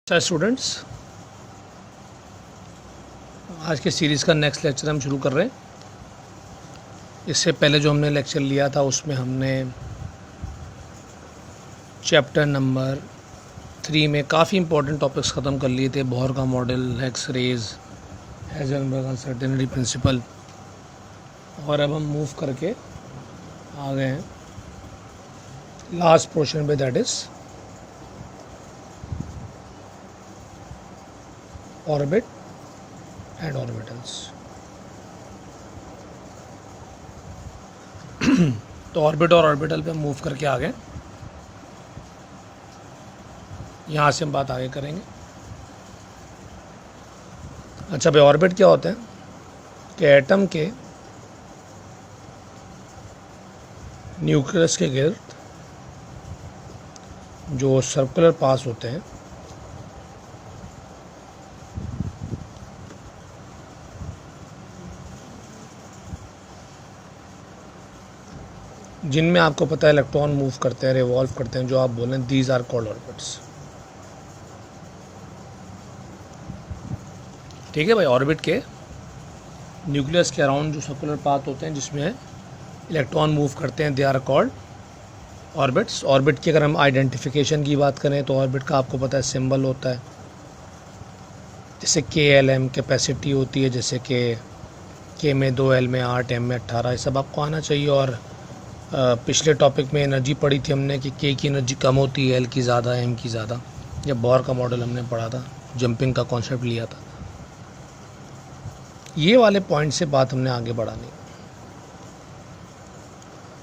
अच्छा स्टूडेंट्स, आज के सीरीज़ का नेक्स्ट लेक्चर हम शुरू कर रहे हैं। इससे पहले जो हमने लेक्चर लिया था उसमें हमने चैप्टर नंबर 3 में काफ़ी इंपॉर्टेंट टॉपिक्स ख़त्म कर लिए थे। बोहर का model, X rays, Heisenberg uncertainty principle, और अब हम मूव करके आ गए हैं लास्ट पोर्शन पे, that is orbit and orbitals. तो ऑर्बिट और ऑर्बिटल पे मूव करके आ गए। यहाँ से हम बात आगे करेंगे। अच्छा भाई, ऑर्बिट क्या होता है कि एटम के न्यूक्लियस के गिर्द जो सर्कुलर पास होते हैं, जिनमें आपको पता है इलेक्ट्रॉन मूव करते हैं, रिवॉल्व करते हैं, जो आप बोलें दीज आर कॉल्ड ऑर्बिट्स। ठीक है भाई, ऑर्बिट के न्यूक्लियस के अराउंड जो सर्कुलर पाथ होते हैं जिसमें इलेक्ट्रॉन मूव करते हैं, they are called orbits. Orbit की अगर हम आइडेंटिफिकेशन की बात करें तो ऑर्बिट का आपको पता है सिंबल होता है, जैसे KLM कैपेसिटी होती है, जैसे K में 2, L में 8, M में 18, ये सब आपको आना चाहिए। और पिछले टॉपिक में एनर्जी पढ़ी थी हमने कि K की एनर्जी कम होती है, L की ज़्यादा, M की ज़्यादा। जब बोहर का मॉडल हमने पढ़ा था, जंपिंग का कॉन्सेप्ट लिया था, ये वाले पॉइंट से बात हमने आगे बढ़ानी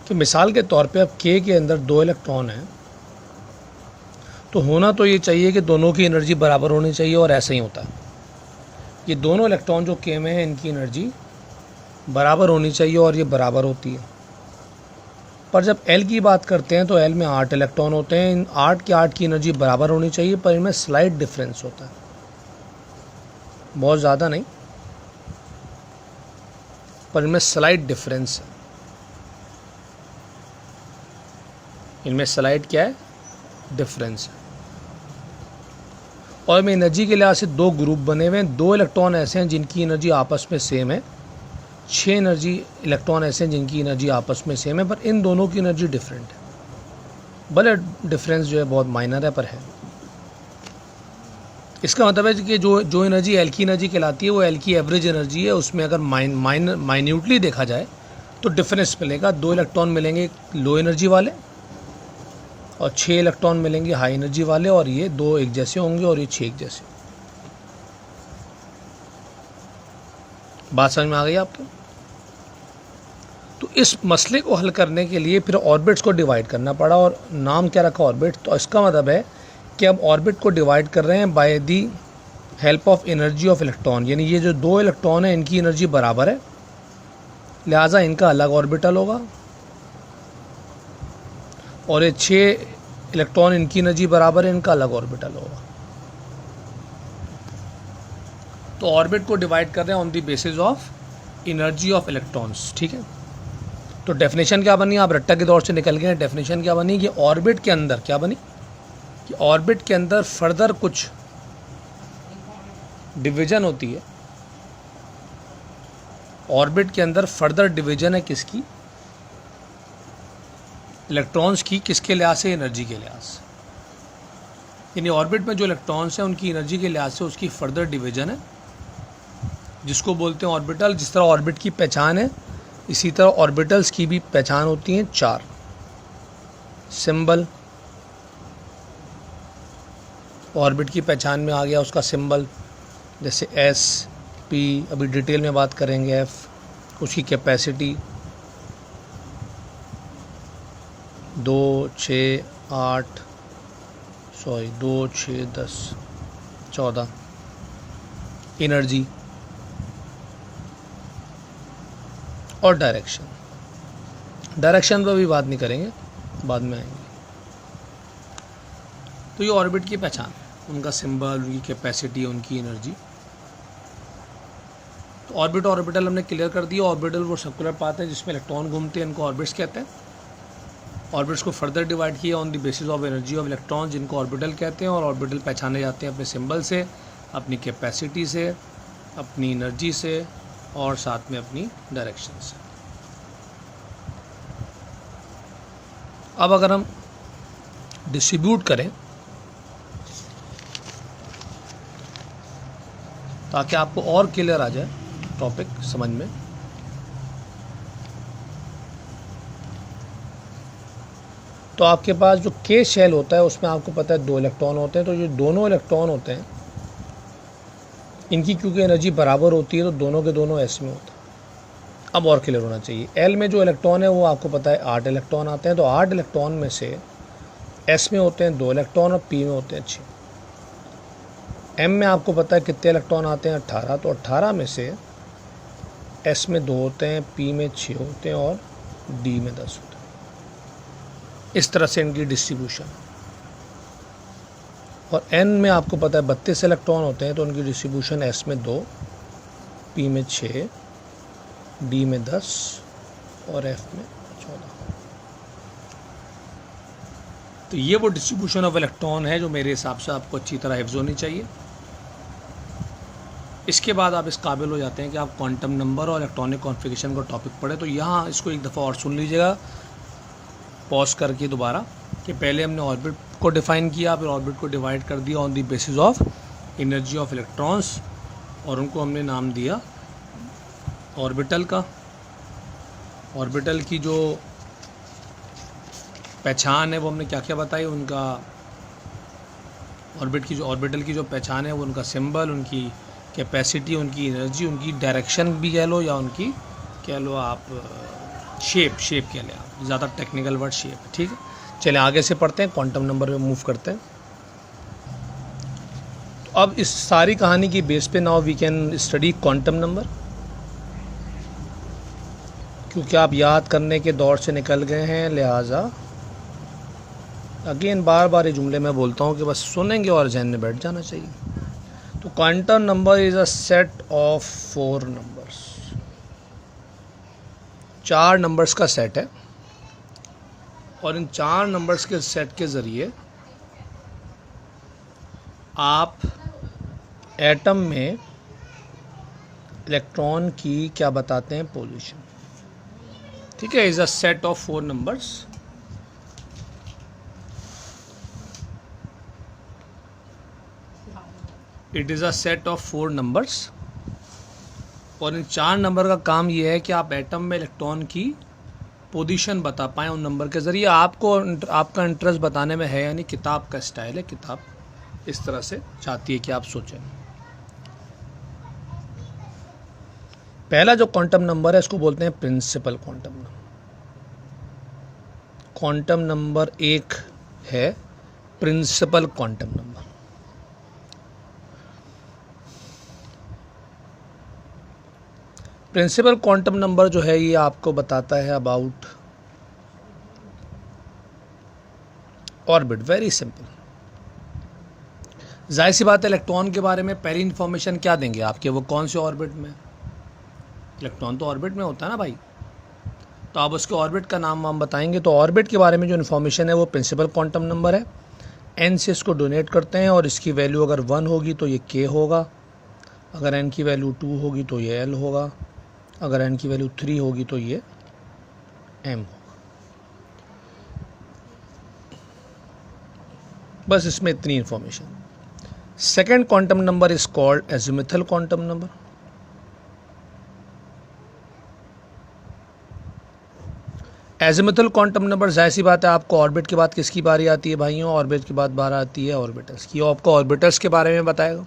कि मिसाल के तौर पे अब K के अंदर 2 इलेक्ट्रॉन हैं, तो होना तो ये चाहिए कि दोनों की एनर्जी बराबर होनी चाहिए, और ऐसा ही होता है। ये दोनों इलेक्ट्रॉन जो K में है, इनकी एनर्जी बराबर होनी चाहिए, और ये बराबर होती है। पर जब L की बात करते हैं तो L में 8 इलेक्ट्रॉन होते हैं। इन 8 के 8 की एनर्जी बराबर होनी चाहिए, पर इनमें स्लाइट डिफरेंस होता है, बहुत ज़्यादा नहीं, पर इनमें स्लाइट डिफरेंस है। इनमें स्लाइट क्या है? डिफरेंस है। और में एनर्जी के लिहाज से 2 ग्रुप बने हुए हैं। 2 इलेक्ट्रॉन ऐसे हैं जिनकी एनर्जी आपस में सेम है, 6 इलेक्ट्रॉन ऐसे हैं जिनकी एनर्जी आपस में सेम है, पर इन दोनों की एनर्जी डिफरेंट है। भले डिफरेंस जो है बहुत माइनर है, पर है। इसका मतलब है कि जो एनर्जी L की एनर्जी कहलाती है वो L की एवरेज एनर्जी है। उसमें अगर माइन्यूटली देखा जाए तो डिफरेंस मिलेगा। 2 इलेक्ट्रॉन मिलेंगे लो एनर्जी वाले, और 6 इलेक्ट्रॉन मिलेंगे हाई एनर्जी वाले, और ये 2 एक जैसे होंगे और ये 6 एक जैसे। बात समझ में आ गई आपको? तो इस मसले को हल करने के लिए फिर ऑर्बिट्स को डिवाइड करना पड़ा, और नाम क्या रखा? ऑर्बिट। तो इसका मतलब है कि अब ऑर्बिट को डिवाइड कर रहे हैं by the help of energy of electron. यानी ये जो 2 इलेक्ट्रॉन है इनकी एनर्जी बराबर है, लिहाजा इनका अलग ऑर्बिटल होगा, और ये 6 इलेक्ट्रॉन इनकी एनर्जी बराबर है, इनका अलग ऑर्बिटल होगा। तो ऑर्बिट को डिवाइड कर रहे हैं on the basis of energy of electrons. ठीक है, तो डेफिनेशन क्या बनी? आप रट्टा के दौर से निकल गए। डेफिनेशन क्या बनी कि ऑर्बिट के अंदर क्या बनी कि ऑर्बिट के अंदर फर्दर कुछ डिवीजन होती है। ऑर्बिट के अंदर फर्दर डिवीजन है किसकी? इलेक्ट्रॉन्स की। किसके लिहाज से? एनर्जी के लिहाज से। यानी ऑर्बिट में जो इलेक्ट्रॉन्स हैं उनकी एनर्जी के लिहाज से उसकी फर्दर डिवीजन है, जिसको बोलते हैं ऑर्बिटल। जिस तरह ऑर्बिट की पहचान है, इसी तरह ऑर्बिटल्स की भी पहचान होती हैं 4 सिंबल। ऑर्बिट की पहचान में आ गया उसका सिंबल, जैसे S, P, अभी डिटेल में बात करेंगे, F, उसकी कैपेसिटी 2, 6, 10, 14, एनर्जी और डायरेक्शन पर भी बात नहीं करेंगे, बाद में आएंगे। तो ये ऑर्बिट की पहचान, उनका सिंबल, उनकी कैपेसिटी, उनकी एनर्जी। तो ऑर्बिट और ऑर्बिटल हमने क्लियर कर दिया। ऑर्बिटल वो सर्कुलर पाथ है जिसमें इलेक्ट्रॉन घूमते हैं, इनको ऑर्बिट्स कहते हैं। ऑर्बिट्स को फर्दर डिवाइड किया on the basis of energy of electron, जिनको ऑर्बिटल कहते हैं, और ऑर्बिटल पहचाने जाते हैं अपने सिंबल से, अपनी कैपेसिटी से, अपनी एनर्जी से और साथ में अपनी डायरेक्शन से। अब अगर हम डिस्ट्रीब्यूट करें ताकि आपको और क्लियर आ जाए टॉपिक समझ में, तो आपके पास जो के शेल होता है उसमें आपको पता है 2 इलेक्ट्रॉन होते हैं। तो जो दोनों इलेक्ट्रॉन होते हैं इनकी क्योंकि एनर्जी बराबर होती है तो दोनों के दोनों एस में होता है। अब और क्लियर होना चाहिए, एल में जो इलेक्ट्रॉन है वो आपको पता है 8 इलेक्ट्रॉन आते हैं। तो 8 इलेक्ट्रॉन में से एस में होते हैं 2 इलेक्ट्रॉन और पी में होते हैं 6। एम में आपको पता है कितने इलेक्ट्रॉन आते हैं 18। तो 18 में से एस में 2 होते हैं, पी में 6 होते हैं और डी में 10 होते हैं। इस तरह से इनकी डिस्ट्रीब्यूशन। और एन में आपको पता है 32 इलेक्ट्रॉन होते हैं, तो उनकी डिस्ट्रीब्यूशन एस में 2, पी में 6, डी में 10 और एफ में 14। तो ये वो डिस्ट्रीब्यूशन ऑफ इलेक्ट्रॉन है जो मेरे हिसाब से आपको अच्छी तरह हिफ्ज़ होनी चाहिए। इसके बाद आप इस काबिल हो जाते हैं कि आप क्वांटम नंबर और इलेक्ट्रॉनिक कॉन्फ़िगरेशन का टॉपिक पढ़ें। तो यहाँ इसको एक दफ़ा और सुन लीजिएगा पॉज करके दोबारा, कि पहले हमने ऑर्बिट को डिफ़ाइन किया, फिर ऑर्बिट को डिवाइड कर दिया on the basis of energy of electrons, और उनको हमने नाम दिया ऑर्बिटल का। ऑर्बिटल की जो पहचान है वो हमने क्या क्या बताई, उनका ऑर्बिटल की जो पहचान है वो उनका सिंबल, उनकी कैपेसिटी, उनकी एनर्जी, उनकी डायरेक्शन भी कह लो, या उनकी कह लो आप शेप कह लें आप, ज़्यादा टेक्निकल वर्ड शेप है। ठीक है, चलिए आगे से पढ़ते हैं, क्वांटम नंबर में मूव करते हैं। तो अब इस सारी कहानी की बेस पे now we can study quantum number, क्योंकि आप याद करने के दौर से निकल गए हैं, लिहाजा अगेन बार बार ये जुमले मैं बोलता हूँ कि बस सुनेंगे और जहन में बैठ जाना चाहिए। तो quantum number is a set of 4 numbers, 4 numbers का सेट है, और इन 4 नंबर्स के सेट के ज़रिए आप एटम में इलेक्ट्रॉन की क्या बताते हैं, पोजीशन। ठीक है, is a set of 4 numbers. It is a set of 4 numbers, और इन 4 नंबर का काम ये है कि आप एटम में इलेक्ट्रॉन की पोजीशन बता पाएँ उन नंबर के ज़रिए। आपका इंटरेस्ट बताने में है, यानी किताब का स्टाइल है, किताब इस तरह से चाहती है कि आप सोचें। पहला जो क्वांटम नंबर है इसको बोलते हैं principal quantum number. Quantum number 1 है principal quantum number. Principal quantum number जो है ये आपको बताता है अबाउट ऑर्बिट। वेरी सिंपल, जाहिर सी बात है इलेक्ट्रॉन के बारे में पहली इन्फॉर्मेशन क्या देंगे आपके, वो कौन से ऑर्बिट में, इलेक्ट्रॉन तो ऑर्बिट में होता है ना भाई, तो आप उसके ऑर्बिट का नाम वाम बताएंगे। तो ऑर्बिट के बारे में जो इन्फॉर्मेशन है वो प्रिंसिपल क्वांटम नंबर है। एन से इसको डोनेट करते हैं, और इसकी वैल्यू अगर 1 होगी तो ये के होगा, अगर एन की वैल्यू 2 होगी तो ये एल होगा, अगर एन की वैल्यू 3 होगी तो ये एम होगा। बस इसमें इतनी information. Second quantum number is called azimuthal quantum number. Azimuthal quantum number, जाहिर सी बात है आपको ऑर्बिट के बाद किसकी बारी आती है भाइयों, ऑर्बिट के बाद बारी आती है ऑर्बिटल्स की। आपको ऑर्बिटल्स के बारे में बताएगा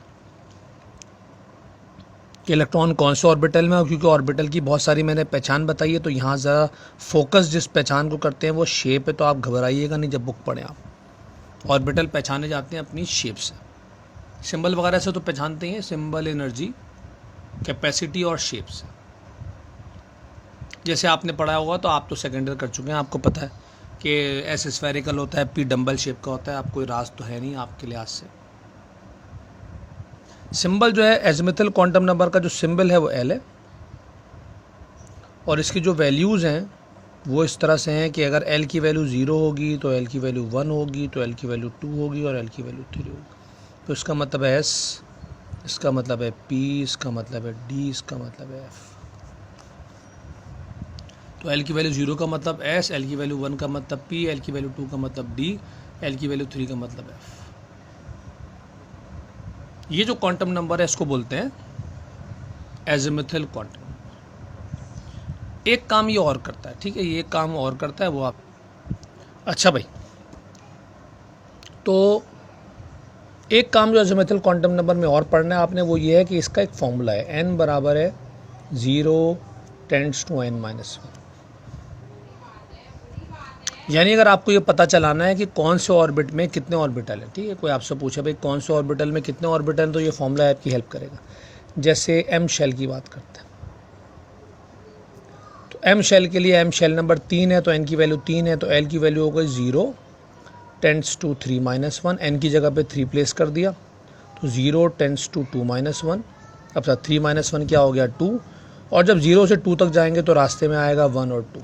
कि इलेक्ट्रॉन कौन से ऑर्बिटल में है, क्योंकि ऑर्बिटल की बहुत सारी मैंने पहचान बताई है, तो यहाँ ज़रा फोकस जिस पहचान को करते हैं वो शेप है, तो आप घबराइएगा नहीं जब बुक पढ़ें। आप ऑर्बिटल पहचाने जाते हैं अपनी शेप से, सिंबल वगैरह से तो पहचानते हैं, सिंबल, एनर्जी, कैपेसिटी और शेप से। जैसे आपने पढ़ा होगा, तो आप तो सेकेंड ईयर कर चुके हैं, आपको पता है कि एस स्फेरिकल होता है, पी डम्बल शेप का होता है, आप कोई राज तो है नहीं आपके लिहाज से। सिंबल जो है एजिमुथल क्वांटम नंबर का जो सिंबल है वो एल है, और इसकी जो वैल्यूज़ हैं वो इस तरह से हैं कि अगर L की वैल्यू 0 होगी तो L की वैल्यू 1 होगी, तो L की वैल्यू 2 होगी और L की वैल्यू 3 होगी। तो इसका मतलब है S, इसका मतलब है P, इसका मतलब है D, इसका मतलब है F। तो L की वैल्यू 0 का मतलब S, L की वैल्यू 1 का मतलब P, L की वैल्यू 2 का मतलब D, L की वैल्यू 3 का मतलब F। ये जो क्वांटम नंबर है इसको बोलते हैं एजिमुथल क्वांटम। एक काम ये और करता है, ठीक है, ये काम और करता है वो आप। अच्छा भाई, तो एक काम जो एजिमुथल क्वांटम नंबर में और पढ़ना है आपने वो ये है कि इसका एक फॉर्मूला है, n बराबर है 0 टेंड्स टू n-1। यानी अगर आपको ये पता चलाना है कि कौन से ऑर्बिट में कितने ऑर्बिटल हैं, ठीक है, कोई आपसे पूछे भाई कौन से ऑर्बिटल में कितने ऑर्बिटल हैं, तो ये फॉर्मूला आपकी हेल्प करेगा। जैसे एम शेल की बात करते हैं, तो एम शेल के लिए एम शेल नंबर 3 है तो एन की वैल्यू 3 है, तो एल की वैल्यू हो गई 0 टेंड्स टू 3-1, एन की जगह पे 3 प्लेस कर दिया तो 0 टेंड्स टू 2-1। अब सर 3-1 क्या हो गया 2, और जब 0 से 2 तक जाएंगे तो रास्ते में आएगा 1 और 2।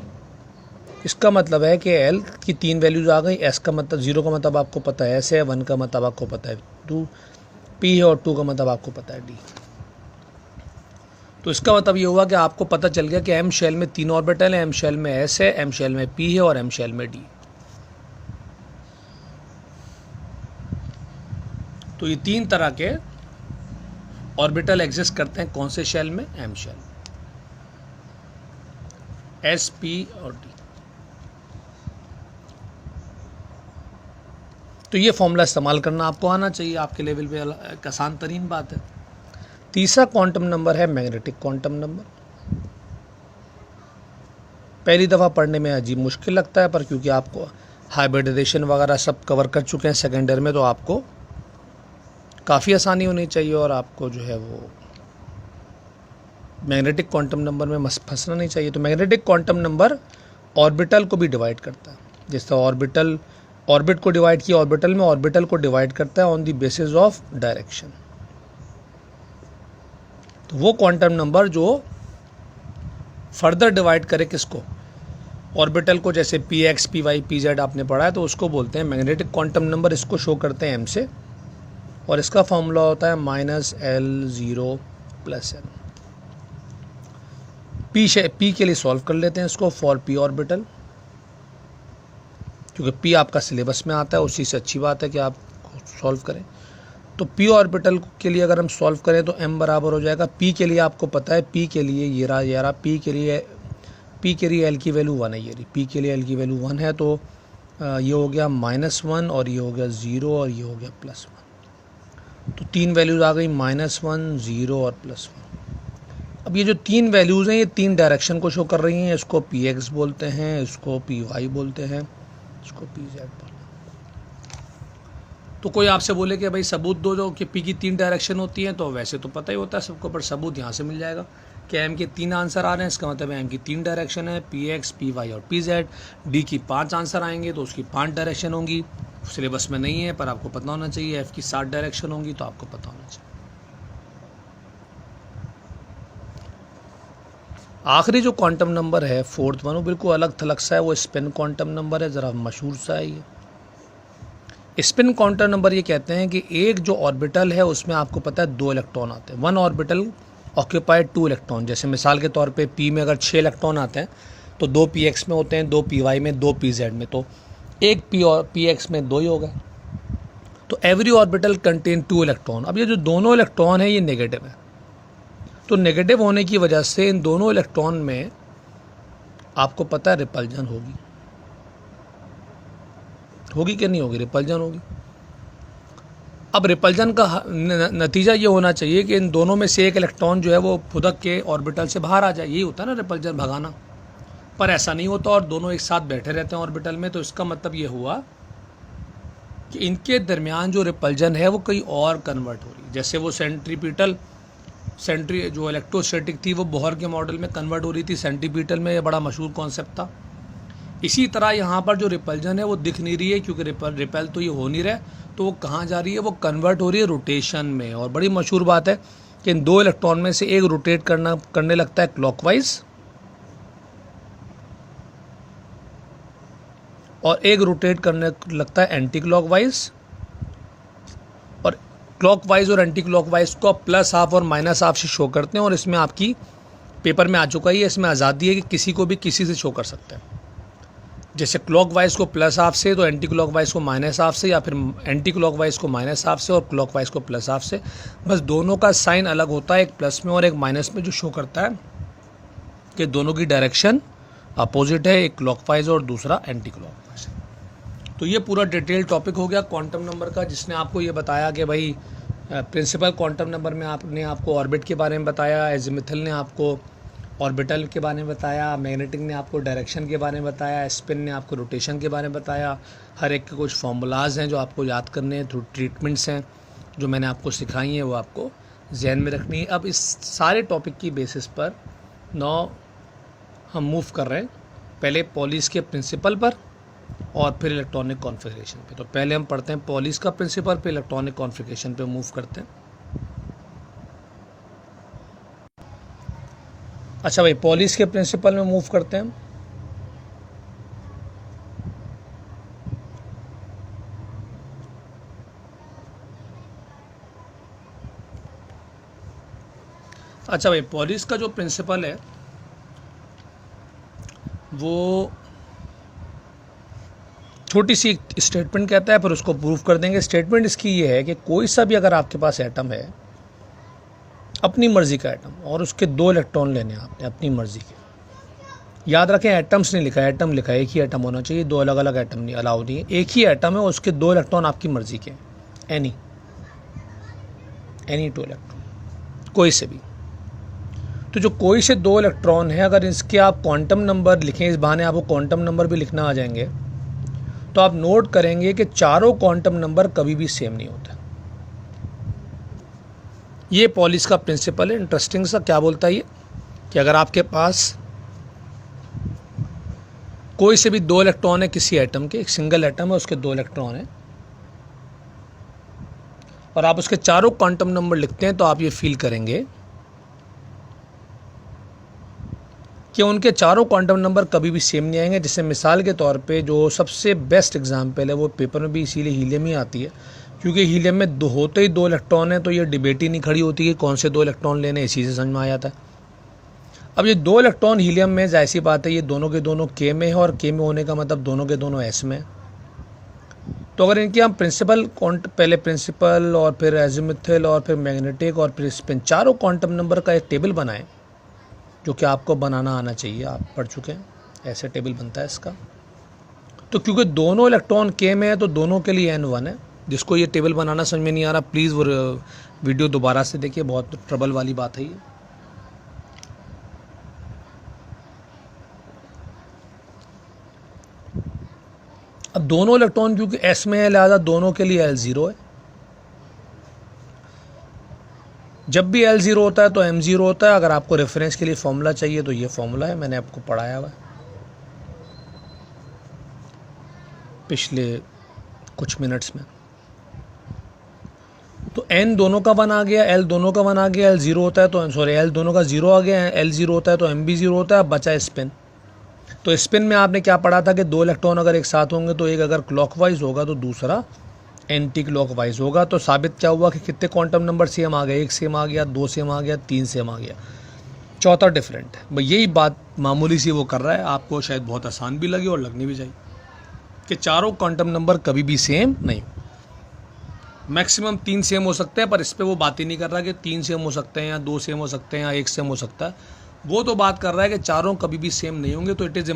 इसका मतलब है कि L की 3 वैल्यूज आ गई। S का मतलब 0 का मतलब आपको पता है S है, 1 का मतलब आपको पता है 2 P है और 2 का मतलब आपको पता है D। तो इसका मतलब ये हुआ कि आपको पता चल गया कि M शेल में 3 ऑर्बिटल है, M शेल में S है, M शेल में P है और M शेल में D। तो ये 3 तरह के ऑर्बिटल एग्जिस्ट करते हैं कौन से शेल में? M शेल, S, P और D। तो ये फॉर्मूला इस्तेमाल करना आपको आना चाहिए, आपके लेवल पे एक आसान तरीन बात है। तीसरा क्वांटम नंबर है मैग्नेटिक क्वांटम नंबर। पहली दफ़ा पढ़ने में अजीब मुश्किल लगता है, पर क्योंकि आपको हाइब्रिडाइजेशन वगैरह सब कवर कर चुके हैं सेकेंड ईयर में, तो आपको काफ़ी आसानी होनी चाहिए और आपको जो है वो मैग्नेटिक क्वांटम नंबर में फंसना नहीं चाहिए। तो मैग्नेटिक क्वांटम नंबर ऑर्बिटल को भी डिवाइड करता है। जिस तरह ऑर्बिट को डिवाइड किया ऑर्बिटल में, ऑर्बिटल को डिवाइड करता है on the basis of direction. तो वो क्वांटम नंबर जो फर्दर डिवाइड करे किसको? ऑर्बिटल को, जैसे px, py, pz आपने पढ़ा है, तो उसको बोलते हैं मैग्नेटिक क्वांटम नंबर। इसको शो करते हैं m से, और इसका फॉर्मूला होता है -L0 + n। p के लिए सॉल्व कर लेते हैं इसको फॉर p ऑर्बिटल, क्योंकि p आपका सिलेबस में आता है, उसी से अच्छी बात है कि आप सॉल्व करें। तो p ऑर्बिटल के लिए अगर हम सॉल्व करें तो m बराबर हो जाएगा, p के लिए आपको पता है, p के लिए ये रहा p के लिए l की वैल्यू 1 है, ये रही p के लिए l की वैल्यू 1 है, तो ये हो गया -1 और ये हो गया 0 और ये हो गया +1। तो 3 वैल्यूज़ आ गई -1, 0 और +1। अब ये जो 3 वैल्यूज़ हैं ये 3 डायरेक्शन को शो कर रही हैं। इसको px बोलते हैं, इसको py बोलते हैं, इसको pz बोलते हैं। तो कोई आपसे बोले कि भाई सबूत दो जो कि p की 3 डायरेक्शन होती हैं, तो वैसे तो पता ही होता है सबको, पर सबूत यहाँ से मिल जाएगा कि m के 3 आंसर आ रहे हैं, इसका मतलब है m की 3 डायरेक्शन है, px, py और pz। d की 5 आंसर आएंगे तो उसकी 5 डायरेक्शन होंगी, सिलेबस में नहीं है पर आपको पता होना चाहिए। f की 7 डायरेक्शन होंगी तो आपको पता होना चाहिए। आखिरी जो क्वांटम नंबर है, फोर्थ वन, वो बिल्कुल अलग थलग सा है, वो स्पिन क्वांटम नंबर है, ज़रा मशहूर सा है ये। स्पिन क्वांटम नंबर ये कहते हैं कि एक जो ऑर्बिटल है उसमें आपको पता है 2 इलेक्ट्रॉन आते हैं। 1 ऑर्बिटल ऑक्यूपाइड 2 इलेक्ट्रॉन। जैसे मिसाल के तौर पे p में अगर 6 इलेक्ट्रॉन आते हैं तो 2 px में होते हैं, 2 py में, 2 pz में, तो एक px में 2 ही होगा। तो एवरी ऑर्बिटल कंटेन 2 इलेक्ट्रॉन। अब ये जो दोनों इलेक्ट्रॉन है ये नेगेटिव है, तो नेगेटिव होने की वजह से इन दोनों इलेक्ट्रॉन में आपको पता है रिपल्जन होगी कि नहीं होगी? रिपल्जन होगी। अब रिपल्जन का नतीजा ये होना चाहिए कि इन दोनों में से एक इलेक्ट्रॉन जो है वो फुदक के ऑर्बिटल से बाहर आ जाए, यही होता है ना रिपल्जन, भगाना। पर ऐसा नहीं होता और दोनों एक साथ बैठे रहते हैं ऑर्बिटल में। तो इसका मतलब ये हुआ कि इनके दरमियान जो रिपल्जन है वो कहीं और कन्वर्ट हो रही है। जैसे वो जो इलेक्ट्रोस्टैटिक थी वो बोहर के मॉडल में कन्वर्ट हो रही थी सेंट्रीपिटल में, ये बड़ा मशहूर कॉन्सेप्ट था। इसी तरह यहाँ पर जो रिपल्जन है वो दिख नहीं रही है, क्योंकि रिपेल तो ये हो नहीं रहा है, तो वो कहाँ जा रही है? वो कन्वर्ट हो रही है रोटेशन में। और बड़ी मशहूर बात है कि इन 2 इलेक्ट्रॉन में से एक रोटेट करने लगता है क्लॉकवाइज और एक रोटेट करने लगता है एंटी क्लॉकवाइज, और क्लॉकवाइज और एंटी क्लॉकवाइज को प्लस हाफ और माइनस हाफ से शो करते हैं। और इसमें आपकी पेपर में आ चुका है, इसमें आज़ादी है कि किसी को भी किसी से शो कर सकते हैं। जैसे क्लॉकवाइज को प्लस हाफ से तो एंटी क्लॉकवाइज को माइनस हाफ से, या फिर एंटी क्लॉकवाइज को माइनस हाफ से और क्लॉकवाइज को प्लस हाफ से। बस दोनों का साइन अलग होता है, एक प्लस में और एक माइनस में, जो शो करता है कि दोनों की डायरेक्शन अपोजिट है, एक क्लॉकवाइज और दूसरा एंटी क्लॉकवाइज। तो ये पूरा डिटेल टॉपिक हो गया क्वांटम नंबर का, जिसने आपको ये बताया कि भाई प्रिंसिपल क्वांटम नंबर में आपने आपको ऑर्बिट के बारे में बताया, एजिमुथल ने आपको ऑर्बिटल के बारे में बताया, मैग्नेटिक ने आपको डायरेक्शन के बारे में बताया, स्पिन ने आपको रोटेशन के बारे में बताया। हर एक के कुछ फार्मूलाज हैं जो आपको याद करने हैं, थ्रू ट्रीटमेंट्स हैं जो मैंने आपको सिखाई हैं, वो आपको जहन में रखनी है। अब इस सारे टॉपिक की बेसिस पर नाउ हम मूव कर रहे हैं पहले पॉलिस के प्रिंसिपल पर और फिर इलेक्ट्रॉनिक कॉन्फ़िगरेशन पे। तो पहले हम पढ़ते हैं पॉलिस का प्रिंसिपल, फिर इलेक्ट्रॉनिक कॉन्फ़िगरेशन पे मूव करते हैं। अच्छा भाई, पॉलिस के प्रिंसिपल में मूव करते हैं। अच्छा भाई, पॉलिस का जो प्रिंसिपल है वो छोटी सी स्टेटमेंट कहता है, पर उसको प्रूव कर देंगे। स्टेटमेंट इसकी ये है कि कोई सा भी अगर आपके पास एटम है, अपनी मर्जी का एटम, और उसके 2 इलेक्ट्रॉन लेने आपने अपनी मर्जी के। याद रखें, एटम्स नहीं लिखा है, एटम लिखा है, एक ही एटम होना चाहिए, 2 अलग अलग एटम नहीं अलाउ नहीं है। एक ही एटम है और उसके 2 इलेक्ट्रॉन आपकी मर्जी के, एनी 2 इलेक्ट्रॉन, कोई से भी। तो जो कोई से 2 इलेक्ट्रॉन है, अगर इसके आप क्वांटम नंबर लिखें, इस बहाने आपको क्वांटम नंबर भी लिखना आ जाएंगे, तो आप नोट करेंगे कि चारों क्वांटम नंबर कभी भी सेम नहीं होते। ये पॉलिस का प्रिंसिपल है। इंटरेस्टिंग सा क्या बोलता है ये, कि अगर आपके पास कोई से भी 2 इलेक्ट्रॉन है किसी एटम के, एक सिंगल एटम है, उसके 2 इलेक्ट्रॉन है, और आप उसके चारों क्वांटम नंबर लिखते हैं, तो आप ये फील करेंगे कि उनके चारों क्वांटम नंबर कभी भी सेम नहीं आएंगे। जैसे मिसाल के तौर पे जो सबसे बेस्ट एग्जांपल है, वो पेपर में भी इसीलिए हीलियम ही आती है, क्योंकि हीलियम में होते ही 2 इलेक्ट्रॉन है, तो ये डिबेट ही नहीं खड़ी होती कि कौन से 2 इलेक्ट्रॉन लेने, इसी से समझ में आ जाता है। अब ये 2 इलेक्ट्रॉन हीलियम में, जाहिर सी बात है, ये दोनों के दोनों के में है, और के में होने का मतलब दोनों के दोनों एस में। तो अगर इनकी हम प्रिंसिपल, पहले प्रिंसिपल और फिर एजिमुथल और फिर मैग्नेटिक और फिर स्पिन, चारों क्वांटम नंबर का एक टेबल बनाएं, जो कि आपको बनाना आना चाहिए, आप पढ़ चुके हैं, ऐसे टेबल बनता है इसका। तो क्योंकि दोनों इलेक्ट्रॉन के में है, तो दोनों के लिए n1 है। जिसको ये टेबल बनाना समझ में नहीं आ रहा, प्लीज़ वो वीडियो दोबारा से देखिए, बहुत ट्रबल वाली बात है ये। अब दोनों इलेक्ट्रॉन क्योंकि s में है, लिहाजा दोनों के लिए L0 है। जब भी L0 होता है तो M0 होता है। अगर आपको रेफरेंस के लिए फॉर्मूला चाहिए तो ये फॉर्मूला है, मैंने आपको पढ़ाया हुआ है पिछले कुछ मिनट्स में। तो N दोनों का 1 आ गया, L दोनों का 1 आ गया, L0 होता है तो L दोनों का 0 आ गया, L0 होता है तो M भी 0 होता है। अब बचा स्पिन। तो स्पिन में आपने क्या पढ़ा था कि 2 इलेक्ट्रॉन अगर एक साथ होंगे, तो एक अगर क्लॉकवाइज होगा तो दूसरा एंटी क्लॉकवाइज होगा। तो साबित क्या हुआ कि कितने क्वांटम नंबर सेम आ गए, 1 सेम आ गया, 2 सेम आ गया, 3 सेम आ गया, चौथा डिफरेंट है। भाई यही बात मामूली सी वो कर रहा है, आपको शायद बहुत आसान भी लगे और लगनी भी चाहिए, कि चारों क्वांटम नंबर कभी भी सेम नहीं। मैक्सिमम 3 सेम हो सकते हैं, पर इस पर वो बात ही नहीं कर रहा कि 3 सेम हो सकते हैं या 2 सेम हो सकते हैं या 1 सेम हो सकता है। वो तो बात कर रहा है कि चारों कभी भी सेम नहीं होंगे। तो it is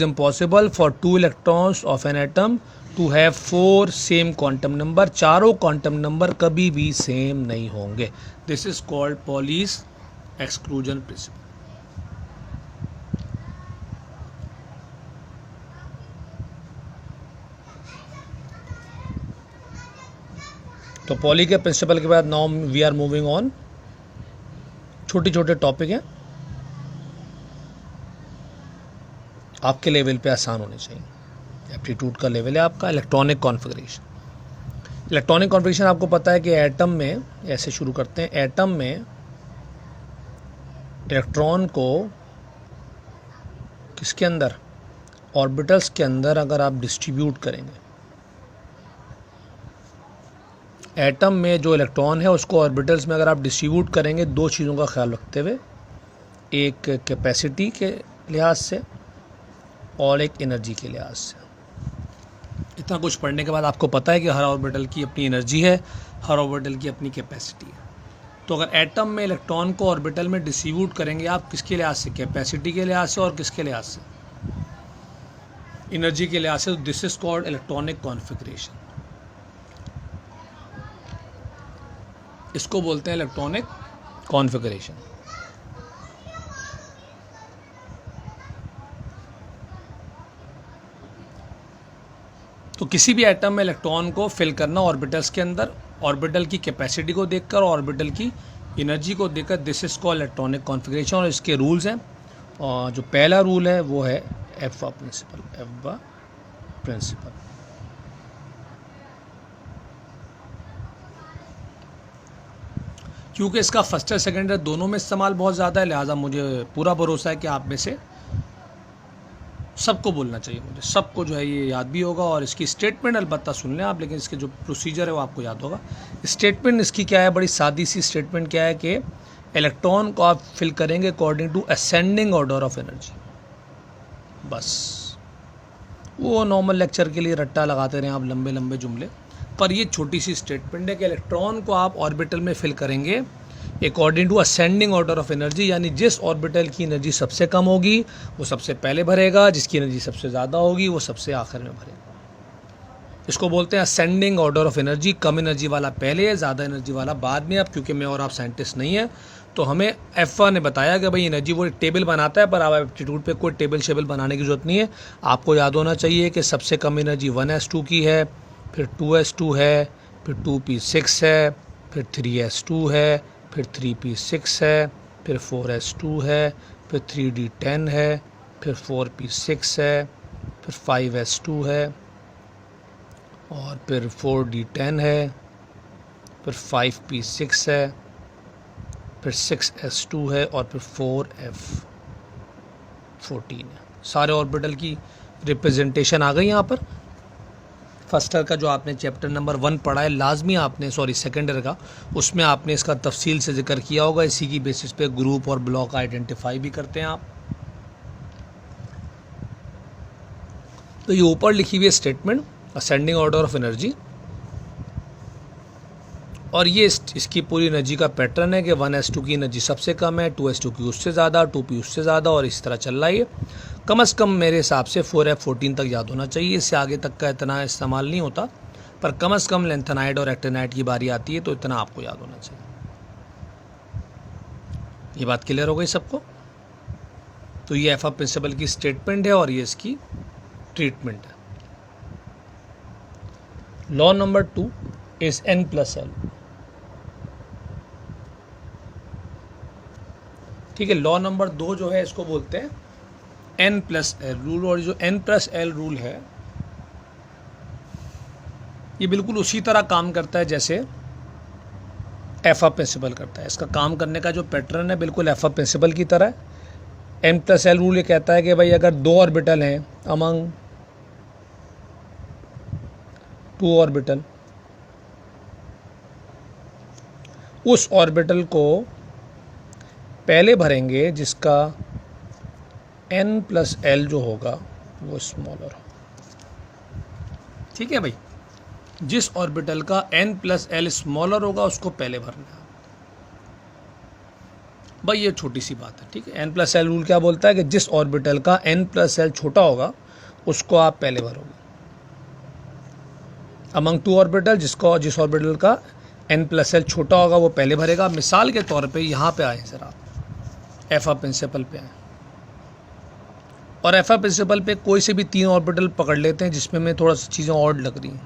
impossible for 2 electrons of an atom to have 4 same quantum number. चारों क्वांटम नंबर कभी भी सेम नहीं होंगे। This is called Pauli's exclusion principle. तो पॉली के प्रिंसिपल के बाद now we are moving on. छोटे छोटे टॉपिक हैं, आपके लेवल पे आसान होने चाहिए, एप्टीट्यूड का लेवल है आपका। Electronic configuration. इलेक्ट्रॉनिक कॉन्फ़िगरेशन आपको पता है कि एटम में, ऐसे शुरू करते हैं, एटम में इलेक्ट्रॉन को किसके अंदर, ऑर्बिटल्स के अंदर अगर आप डिस्ट्रीब्यूट करेंगे, एटम में जो इलेक्ट्रॉन है उसको ऑर्बिटल्स में अगर आप डिस्ट्रीब्यूट करेंगे, दो चीज़ों का ख्याल रखते हुए, एक कैपेसिटी के लिहाज से और एक एनर्जी के लिहाज से। इतना कुछ पढ़ने के बाद आपको पता है कि हर ऑर्बिटल की अपनी एनर्जी है, हर ऑर्बिटल की अपनी कैपेसिटी है। तो अगर एटम में इलेक्ट्रॉन को ऑर्बिटल में डिस्ट्रीब्यूट करेंगे आप, किसके लिहाज से? कैपेसिटी के लिहाज से और किसके लिहाज से? एनर्जी के लिहाज से। तो this is called electronic configuration. इसको बोलते हैं इलेक्ट्रॉनिक कॉन्फ़िगरेशन। तो किसी भी एटम में इलेक्ट्रॉन को फिल करना ऑर्बिटल्स के अंदर, ऑर्बिटल की कैपेसिटी को देखकर, ऑर्बिटल की एनर्जी को देखकर, this is called electronic configuration. और इसके रूल्स हैं, और जो पहला रूल है वो है एफवा प्रिंसिपल। एफवा प्रिंसिपल क्योंकि इसका फर्स्ट और सेकेंड दोनों में इस्तेमाल बहुत ज़्यादा है, लिहाजा मुझे पूरा भरोसा है कि आप में से सबको बोलना चाहिए, मुझे सबको जो है ये याद भी होगा। और इसकी स्टेटमेंट अलबत्ता सुन लें आप, लेकिन इसके जो प्रोसीजर है वो आपको याद होगा। स्टेटमेंट इसकी क्या है? बड़ी सादी सी स्टेटमेंट क्या है कि इलेक्ट्रॉन को आप फिल करेंगे according to ascending order of energy. बस वो नॉर्मल लेक्चर के लिए रट्टा लगाते रहें आप लंबे लंबे जुमले, पर ये छोटी सी स्टेटमेंट है कि इलेक्ट्रॉन को आप ऑर्बिटल में फिल करेंगे according to ascending order of energy, यानी जिस ऑर्बिटल की एनर्जी सबसे कम होगी वो सबसे पहले भरेगा, जिसकी एनर्जी सबसे ज़्यादा होगी वो सबसे आखिर में भरेगा। इसको बोलते हैं ascending order of energy. Come energy वाला पहले है, ज़्यादा एनर्जी वाला बाद में। अब क्योंकि मैं और आप साइंटिस्ट नहीं है तो हमें एफवा ने बताया कि भाई एनर्जी वो एक टेबल बनाता है, पर आप एप्टीट्यूड पे कोई टेबल शेबल बनाने की जरूरत नहीं है। आपको याद होना चाहिए कि सबसे कम एनर्जी 1s2 की है, फिर 2s2 है, फिर 2p6 है, फिर 3s2 है, फिर 3p6 है, फिर 4s2 है, फिर 3d10 है, फिर 4p6 है, फिर 5s2 है, और फिर 4d10 है, फिर 5p6 है, फिर 6s2 है, और फिर 4f14 है। सारे ऑर्बिटल की रिप्रेजेंटेशन आ गई यहाँ पर। फर्स्ट ईयर का जो आपने चैप्टर नंबर 1 पढ़ा है, लाजमी आपने, सॉरी सेकेंड ईयर का, उसमें आपने इसका तफसील से जिक्र किया होगा। इसी की बेसिस पे ग्रुप और ब्लॉक आइडेंटिफाई भी करते हैं आप। तो ये ऊपर लिखी हुई है statement, ascending order of energy, और ये इसकी पूरी एनर्जी का पैटर्न है कि 1s2 की एनर्जी सबसे कम है, 2s2 की उससे ज़्यादा, 2p उससे ज़्यादा, और इस तरह चल रहा है। कम से कम मेरे हिसाब से 4f14 तक याद होना चाहिए, इससे आगे तक का इतना इस्तेमाल नहीं होता, पर कम से कम लेंथेनाइड और एक्टिनाइड की बारी आती है तो इतना आपको याद होना चाहिए। ये बात क्लियर हो गई सबको? तो ये एफा प्रिंसिपल की स्टेटमेंट है और ये इसकी ट्रीटमेंट है। Law number 2 is n+l। ठीक है, लॉ नंबर 2 जो है इसको बोलते हैं n+l रूल। और जो n+l रूल है ये बिल्कुल उसी तरह काम करता है जैसे एफा प्रिंसिपल करता है। इसका काम करने का जो पैटर्न है बिल्कुल एफा प्रिंसिपल की तरह है। n+l रूल ये कहता है कि भाई अगर दो ऑर्बिटल हैं अमंग टू ऑर्बिटल, उस ऑर्बिटल को पहले भरेंगे जिसका n+l जो होगा वो स्मॉलर हो। ठीक है भाई, जिस ऑर्बिटल का n+l स्मॉलर होगा उसको पहले भरना है। भाई ये छोटी सी बात है। ठीक है, n+l रूल क्या बोलता है कि जिस ऑर्बिटल का n+l छोटा होगा उसको आप पहले भरोगे। अमंग टू ऑर्बिटल जिस ऑर्बिटल का n+l छोटा होगा वो पहले भरेगा। मिसाल के तौर पे यहाँ पे आए सर, आप एफा प्रिंसिपल पे आए और एफा प्रिंसिपल पे कोई से भी 3 ऑर्बिटल पकड़ लेते हैं जिसमें मैं थोड़ा सी चीज़ें ऑड लग रही हैं।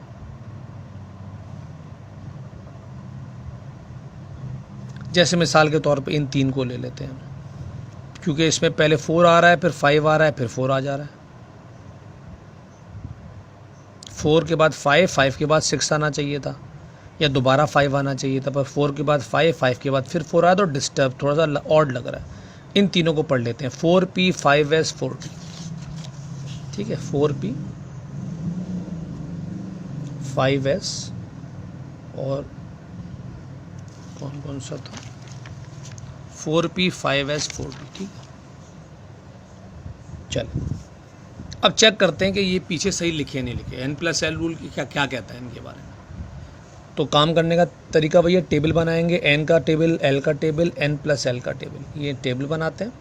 जैसे मिसाल के तौर पे इन 3 को ले लेते हैं, क्योंकि इसमें पहले 4 आ रहा है, फिर 5 आ रहा है, फिर 4 आ जा रहा है। 4 के बाद 5 के बाद 6 आना चाहिए था, या दोबारा 5 आना चाहिए था, पर 4 के बाद 5 के बाद फिर 4 आया तो डिस्टर्ब थोड़ा सा ऑड लग रहा है। इन तीनों को पढ़ लेते हैं, 4p 5s 4t। ठीक ठीक है, 4p 5s और कौन कौन सा था, 4p 5s 4d, ठीक है। चल अब चेक करते हैं कि ये पीछे सही लिखे नहीं लिखे, n+l रूल क्या क्या कहता है इनके बारे में। तो काम करने का तरीका भैया, टेबल बनाएंगे, n का टेबल, l का टेबल, n+l का टेबल, ये टेबल बनाते हैं।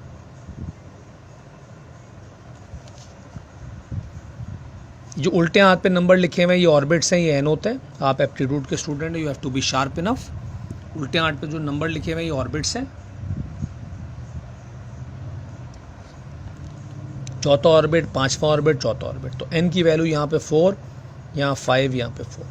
जो उल्टे हाथ पे नंबर लिखे हुए हैं ये ऑर्बिट्स हैं, ये n होते हैं। आप एप्टीट्यूड के स्टूडेंट हैं, you have to be sharp enough. उल्टे हाथ पे जो नंबर लिखे हुए हैं ये ऑर्बिट्स हैं। चौथा ऑर्बिट, पांचवा ऑर्बिट, चौथा ऑर्बिट। तो n की वैल्यू यहाँ पे 4, यहाँ 5, यहाँ पे 4।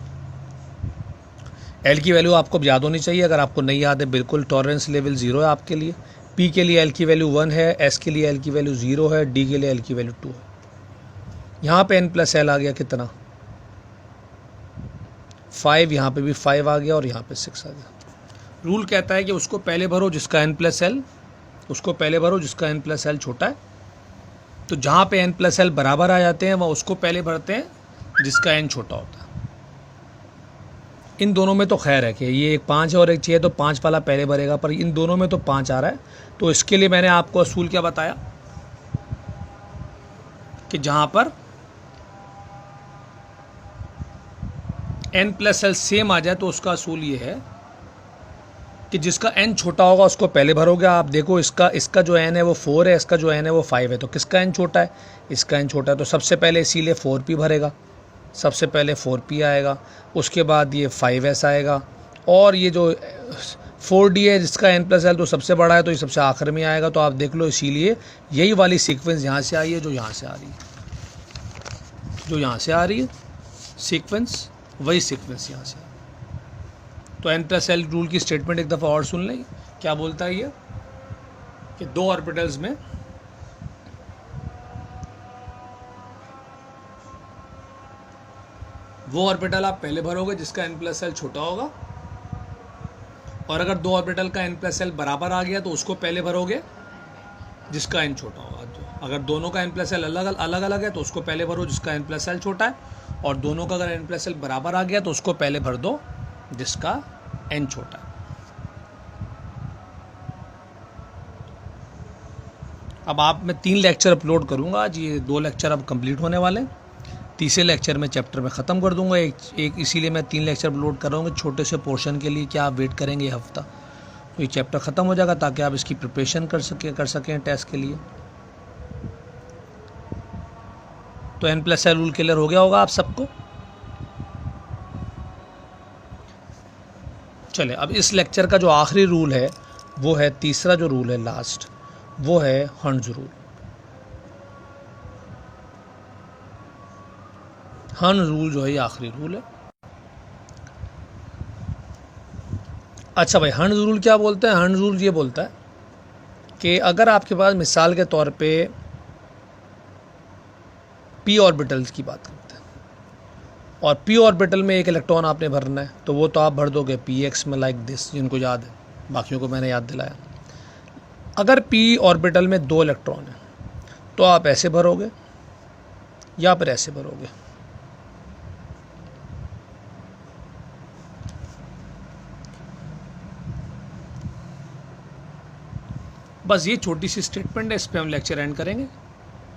l की वैल्यू आपको याद होनी चाहिए, अगर आपको नहीं याद है बिल्कुल टॉलरेंस लेवल 0 है आपके लिए। p के लिए l की वैल्यू 1 है, s के लिए l की वैल्यू 0 है, d के लिए l की वैल्यू 2 है। यहाँ पे n+l आ गया कितना, 5, यहाँ पे भी 5 आ गया और यहाँ पे 6 आ गया। रूल कहता है कि उसको पहले भरो जिसका n+l, उसको पहले भरो जिसका n+l छोटा है। तो जहाँ पे n+l बराबर आ जाते हैं वह उसको पहले भरते हैं जिसका n छोटा होता है। इन दोनों में तो खैर है कि ये एक 5 है और एक 6 है, तो 5 वाला पहले भरेगा, पर इन दोनों में तो 5 आ रहा है। तो इसके लिए मैंने आपको असूल क्या बताया कि जहाँ पर n+l सेम आ जाए तो उसका असूल ये है कि जिसका n छोटा होगा उसको पहले भरोगे। आप देखो इसका जो n है वो 4 है, इसका जो n है वो 5 है, तो किसका n छोटा है, इसका n छोटा है। तो सबसे पहले इसीलिए 4p भरेगा, सबसे पहले 4p आएगा, उसके बाद ये 5s आएगा, और ये जो 4d है जिसका n+l तो सबसे बड़ा है तो ये सबसे आखिर में आएगा। तो आप देख लो, इसीलिए यही वाली सीक्वेंस यहाँ से आई है जो यहाँ से आ रही है, जो यहाँ से आ रही है सीक्वेंस, वही सीक्वेंस यहाँ से। तो n+l रूल की स्टेटमेंट एक दफ़ा और सुन लें, क्या बोलता है ये कि दो ऑर्बिटल्स में वो ऑर्बिटल आप पहले भरोगे जिसका n+l छोटा होगा, और अगर दो ऑर्बिटल का n+l बराबर आ गया तो उसको पहले भरोगे जिसका n छोटा होगा। अगर दोनों का n+l अलग अलग है तो उसको पहले भरो जिसका n+l छोटा है, और दोनों का अगर n+l बराबर आ गया तो उसको पहले भर दो जिसका n छोटा है। अब आप मैं 3 लेक्चर अपलोड करूंगा आज, ये 2 लेक्चर अब कंप्लीट होने वाले हैं। तीसरे लेक्चर में चैप्टर में ख़त्म कर दूंगा एक इसीलिए मैं 3 लेक्चर अपलोड कर रहा हूँ छोटे से पोर्शन के लिए। क्या आप वेट करेंगे ये हफ्ता, तो ये चैप्टर ख़त्म हो जाएगा ताकि आप इसकी प्रिपरेशन कर सकें टेस्ट के लिए। तो n+l रूल क्लियर हो गया होगा आप सबको। चले अब इस लेक्चर का जो आखिरी रूल है वो है तीसरा जो रूल है लास्ट, वो है हर्ट्ज़ रूल। हर्ट्ज़ रूल जो है ये आखिरी रूल है। अच्छा भाई, हर्ट्ज़ रूल क्या बोलते हैं? हर्ट्ज़ रूल ये बोलता है कि अगर आपके पास मिसाल के तौर पे p ऑर्बिटल्स की बात करते हैं और p ऑर्बिटल में एक इलेक्ट्रॉन आपने भरना है, तो वो तो आप भर दोगे px में लाइक दिस, जिनको याद है, बाकियों को मैंने याद दिलाया। अगर p ऑर्बिटल में 2 इलेक्ट्रॉन है तो आप ऐसे भरोगे या फिर ऐसे भरोगे। बस ये छोटी सी स्टेटमेंट है, इस पे हम लेक्चर एंड करेंगे,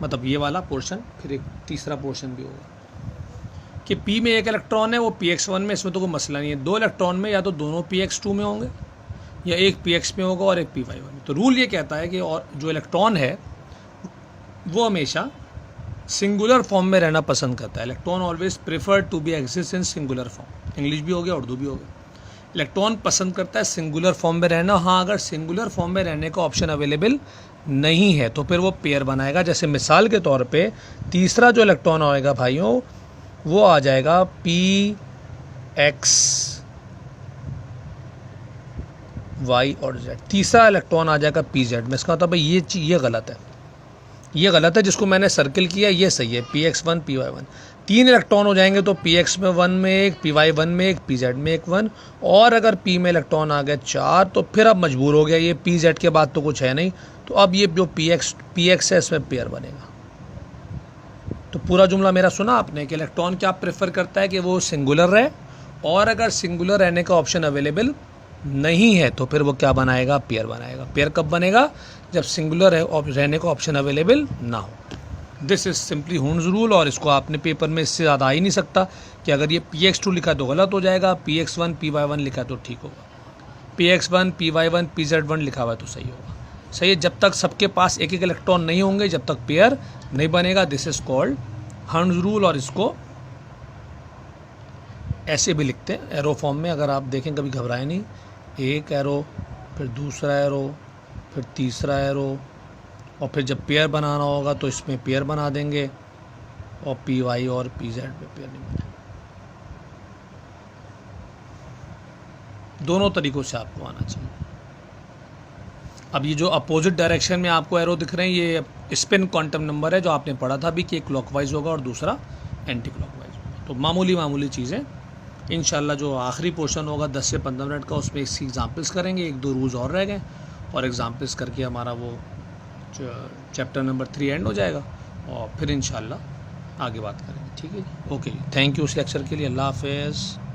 मतलब ये वाला पोर्शन। फिर एक तीसरा पोर्शन भी होगा कि p में एक इलेक्ट्रॉन है वो px1 में, इसमें तो कोई मसला नहीं है। 2 इलेक्ट्रॉन में या तो दोनों px2 में होंगे या एक px में होगा और एक py1 में। तो रूल ये कहता है कि और जो इलेक्ट्रॉन है वो हमेशा सिंगुलर फॉर्म में रहना पसंद करता है। Electron always prefer to be exist in singular form. English भी हो गया, उर्दू भी हो गया। इलेक्ट्रॉन पसंद करता है सिंगुलर फॉर्म में रहना। हाँ, अगर सिंगुलर फॉर्म में रहने का ऑप्शन अवेलेबल नहीं है तो फिर वो पेयर बनाएगा। जैसे मिसाल के तौर पे तीसरा जो इलेक्ट्रॉन आएगा भाइयों वो आ जाएगा px y और z। तीसरा इलेक्ट्रॉन आ जाएगा pz में। इसका मतलब भाई ये गलत है, ये गलत है। जिसको मैंने सर्किल किया ये सही है, px1 py1। 3 इलेक्ट्रॉन हो जाएंगे तो px में 1 में एक, py1 में एक, pz में एक 1, और अगर p में इलेक्ट्रॉन आ गए 4 तो फिर अब मजबूर हो गया, ये pz के बाद तो कुछ है नहीं, तो अब ये जो px है इसमें पेयर बनेगा। तो पूरा जुमला मेरा सुना आपने कि इलेक्ट्रॉन क्या प्रेफर करता है कि वो सिंगुलर रहे, और अगर सिंगुलर रहने का ऑप्शन अवेलेबल नहीं है तो फिर वो क्या बनाएगा, पेयर बनाएगा। पेयर कब बनेगा, जब सिंगुलर रहने का ऑप्शन अवेलेबल ना हो। This is simply Hund's rule, और इसको आपने पेपर में इससे ज़्यादा आ ही नहीं सकता कि अगर ये Px2 लिखा तो गलत हो जाएगा, Px1 Py1 लिखा तो ठीक होगा, Px1 Py1 Pz1 लिखा हुआ तो सही होगा। सही है, जब तक सबके पास एक एक इलेक्ट्रॉन नहीं होंगे, जब तक पेयर नहीं बनेगा, this is called Hund's rule. और इसको ऐसे भी लिखते हैं एरो फॉर्म में, अगर आप देखें कभी घबराए नहीं, एक एरो, फिर दूसरा एरो, फिर तीसरा एरो, और फिर जब पेयर बनाना होगा तो इसमें पेयर बना देंगे, और Py और Pz पे पेयर नहीं बनेगा। दोनों तरीक़ों से आपको आना चाहिए। अब ये जो अपोजिट डायरेक्शन में आपको एरो दिख रहे हैं, ये स्पिन क्वांटम नंबर है, जो आपने पढ़ा था भी कि एक क्लॉकवाइज होगा और दूसरा एंटी क्लॉकवाइज होगा। तो मामूली चीज़ें। इंशाल्लाह जो आखिरी पोर्शन होगा 10 से 15 मिनट का, उसमें इसकी एग्जाम्पल्स करेंगे, 1-2 रूल्स और रह गए, और एग्जाम्पल्स करके हमारा वो चैप्टर नंबर 3 एंड हो जाएगा, और फिर इंशाल्लाह आगे बात करेंगे। ठीक है जी, ओके, थैंक यू इस लेक्चर के लिए। अल्लाह हाफ़िज़।